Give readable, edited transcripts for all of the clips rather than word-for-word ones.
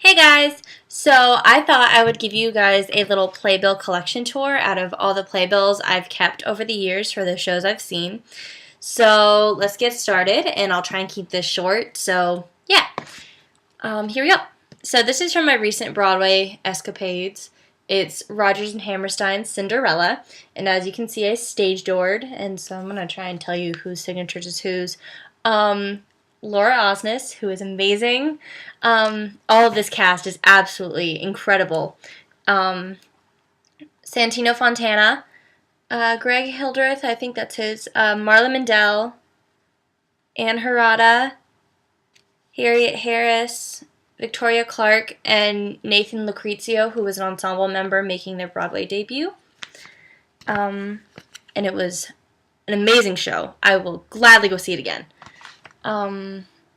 Hey guys! So I thought I would give you guys a little Playbill collection tour out of all the Playbills I've kept over the years for the shows I've seen. So let's get started, and I'll try and keep this short. So yeah, here we go. So this is from my recent Broadway escapades. It's Rodgers and Hammerstein's Cinderella, and as you can see, I stage doored, and so I'm gonna try and tell you whose signatures is whose. Laura Osnes, who is amazing. All of this cast is absolutely incredible. Santino Fontana, Greg Hildreth, I think that's his, Marla Mandel, Anne Harada, Harriet Harris, Victoria Clark, and Nathan Lucrezio, who was an ensemble member making their Broadway debut. And it was an amazing show. I will gladly go see it again.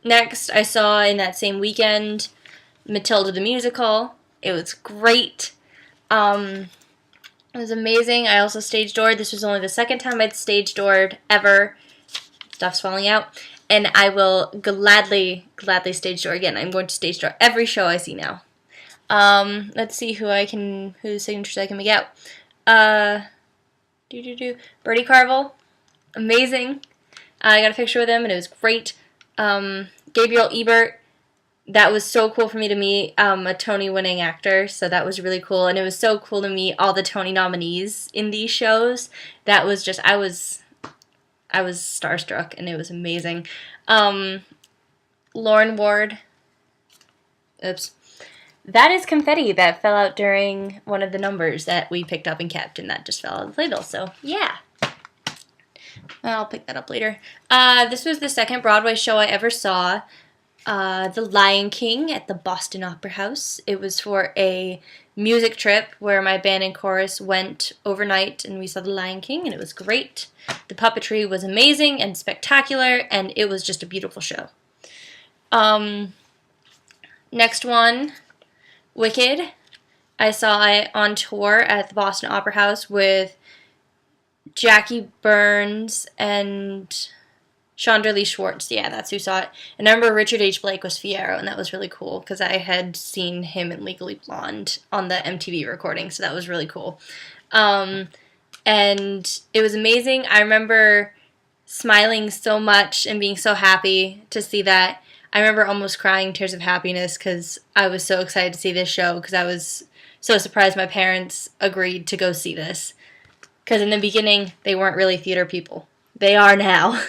Next, I saw in that same weekend Matilda the Musical. It was great. It was amazing. I also stage doored. This was only the second time I'd stage doored ever. Stuff's falling out. And I will gladly stage door again. I'm going to stage door every show I see now. Let's see whose signatures I can make out. Bertie Carvel. Amazing. I got a picture with him and it was great. Gabriel Ebert, that was so cool for me to meet a Tony-winning actor, so that was really cool. And it was so cool to meet all the Tony nominees in these shows. That was just, I was starstruck, and it was amazing. Lauren Ward, oops. That is confetti that fell out during one of the numbers that we picked up and kept, and that just fell out of the playbill, so yeah. I'll pick that up later. This was the second Broadway show I ever saw, The Lion King at the Boston Opera House. It was for a music trip where my band and chorus went overnight and we saw The Lion King, and it was great. The puppetry was amazing and spectacular, and it was just a beautiful show. Next one, Wicked. I saw it on tour at the Boston Opera House with Jackie Burns and Chandra Lee Schwartz. Yeah, that's who saw it. And I remember Richard H. Blake was Fiyero, and that was really cool because I had seen him in Legally Blonde on the MTV recording, so that was really cool. And it was amazing. I remember smiling so much and being so happy to see that. I remember almost crying tears of happiness because I was so excited to see this show because I was so surprised my parents agreed to go see this. Because in the beginning, they weren't really theater people. They are now.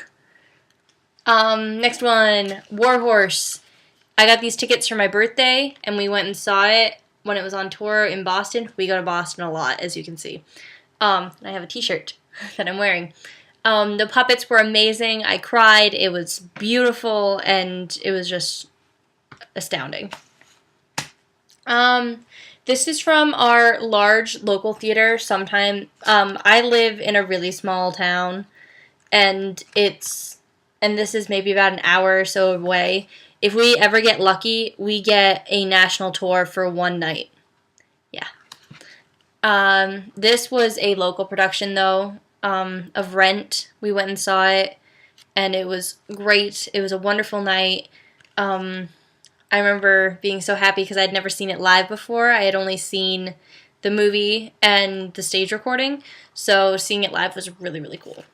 Next one, Warhorse. I got these tickets for my birthday, and we went and saw it when it was on tour in Boston. We go to Boston a lot, as you can see. I have a t-shirt that I'm wearing. The puppets were amazing. I cried. It was beautiful, and it was just astounding. This is from our large local theater. I live in a really small town, and this is maybe about an hour or so away. If we ever get lucky, we get a national tour for one night. Yeah. This was a local production, though, of Rent. We went and saw it, and it was great. It was a wonderful night. I remember being so happy because I'd never seen it live before. I had only seen the movie and the stage recording, so seeing it live was really, really cool.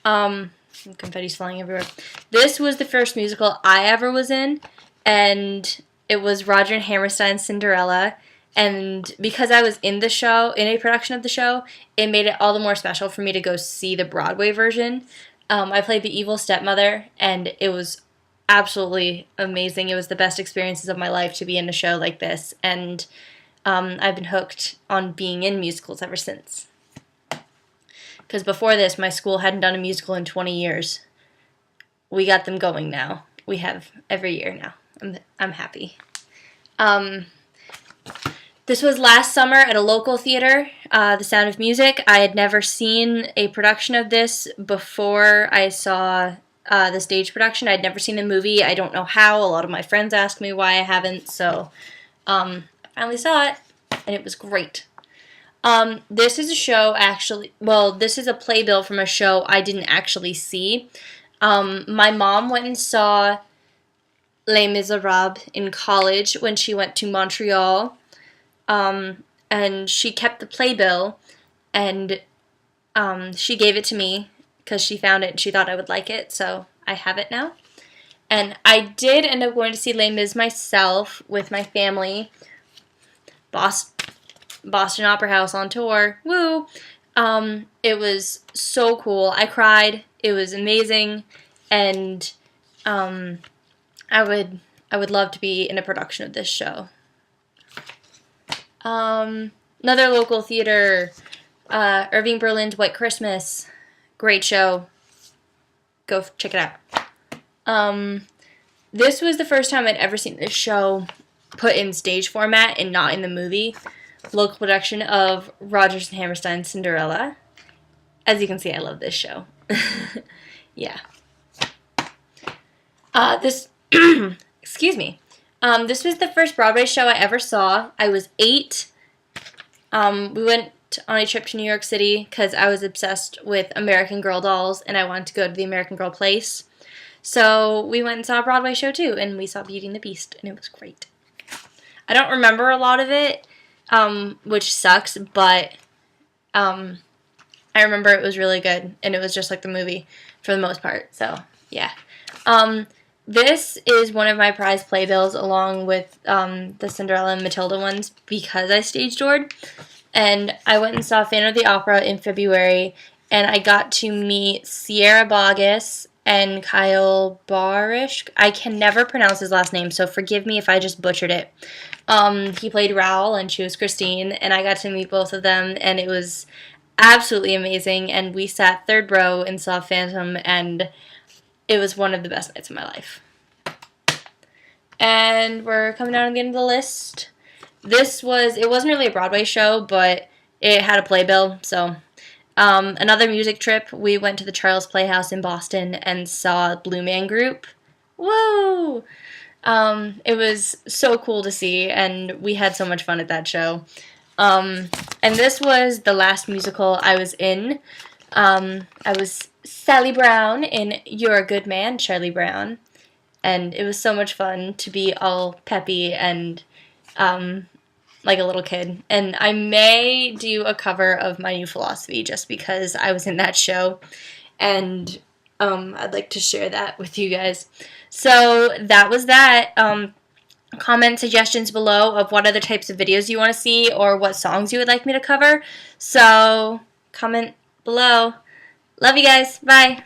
Confetti's flying everywhere. This was the first musical I ever was in, and it was Roger and Hammerstein's Cinderella, and because I was in the show, in a production of the show, it made it all the more special for me to go see the Broadway version. I played the evil stepmother, and it was absolutely amazing. It was the best experiences of my life to be in a show like this, and I've been hooked on being in musicals ever since. Because before this, my school hadn't done a musical in 20 years. We got them going now. We have every year now. I'm happy. This was last summer at a local theater, The Sound of Music. I had never seen a production of this before I saw the stage production. I'd never seen the movie. I don't know how. A lot of my friends ask me why I haven't, so I finally saw it, and it was great. This is a show, this is a playbill from a show I didn't actually see. My mom went and saw Les Miserables in college when she went to Montreal. And she kept the playbill, and she gave it to me because she found it and she thought I would like it, so I have it now. And I did end up going to see Les Mis myself with my family. Boston Opera House on tour. Woo! It was so cool. I cried. It was amazing, and I would love to be in a production of this show. Another local theater, Irving Berlin's White Christmas. Great show. Go check it out. This was the first time I'd ever seen this show put in stage format and not in the movie. Local production of Rodgers and Hammerstein's Cinderella. As you can see, I love this show. Yeah. Excuse me. This was the first Broadway show I ever saw. I was 8. We went on a trip to New York City because I was obsessed with American Girl dolls and I wanted to go to the American Girl place. So we went and saw a Broadway show too, and we saw Beauty and the Beast, and it was great. I don't remember a lot of it, which sucks, but I remember it was really good, and it was just like the movie for the most part, so yeah. This is one of my prized playbills along with the Cinderella and Matilda ones because I stage doored, and I went and saw Phantom of the Opera in February, and I got to meet Sierra Boggess and Kyle Barish. I can never pronounce his last name, so forgive me if I just butchered it. He played Raoul, and she was Christine, and I got to meet both of them, and it was absolutely amazing, and we sat third row and saw Phantom, and it was one of the best nights of my life. And we're coming down to the end of the list. It wasn't really a Broadway show, but it had a playbill, so... another music trip, we went to the Charles Playhouse in Boston and saw Blue Man Group. Woo! It was so cool to see, and we had so much fun at that show. And this was the last musical I was in. I was Sally Brown in You're a Good Man, Charlie Brown. And it was so much fun to be all peppy and like a little kid. And I may do a cover of My New Philosophy just because I was in that show. And I'd like to share that with you guys. So that was that. Comment suggestions below of what other types of videos you want to see or what songs you would like me to cover. So comment below. Love you guys. Bye.